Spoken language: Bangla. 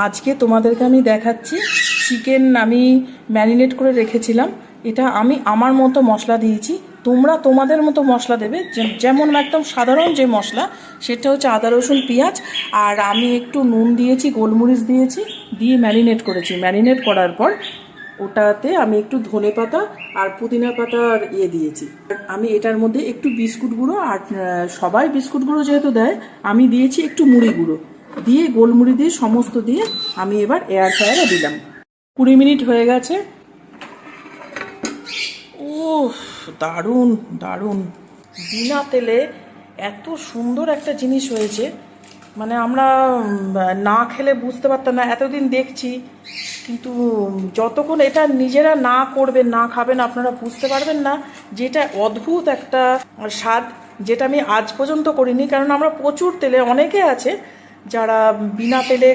আজকে তোমাদেরকে আমি দেখাচ্ছি চিকেন আমি ম্যারিনেট করে রেখেছিলাম। এটা আমি আমার মতো মশলা দিয়েছি, তোমরা তোমাদের মতো মশলা দেবে। যেমন একদম সাধারণ যে মশলা সেটা হচ্ছে আদা রসুন পেঁয়াজ, আর আমি একটু নুন দিয়েছি, গোলমরিচ দিয়েছি, দিয়ে ম্যারিনেট করেছি। ম্যারিনেট করার পর ওটাতে আমি একটু ধনে পাতা আর পুদিনা পাতার দিয়েছি। আমি এটার মধ্যে একটু বিস্কুট গুঁড়ো, আর সবাই বিস্কুট গুঁড়ো যেহেতু দেয় আমি দিয়েছি একটু মুড়ি গুঁড়ো দিয়ে, গোলমুড়ি দিয়ে সমস্ত দিয়ে আমি এবার এয়ার ফ্রায়ারে দিলাম। 20 মিনিট হয়ে গেছে। ও দারুণ দারুণ, বিনা তেলে এত সুন্দর একটা জিনিস হয়েছে, মানে আমরা না খেলে বুঝতে পারতাম না। এতদিন দেখছি, কিন্তু যতক্ষণ এটা নিজেরা না করবেন, না খাবেন, আপনারা বুঝতে পারবেন না যেটা অদ্ভুত একটা স্বাদ, যেটা আমি আজ পর্যন্ত করিনি। কারণ আমরা প্রচুর তেলে, অনেকে আছে যারা বিনা তেলে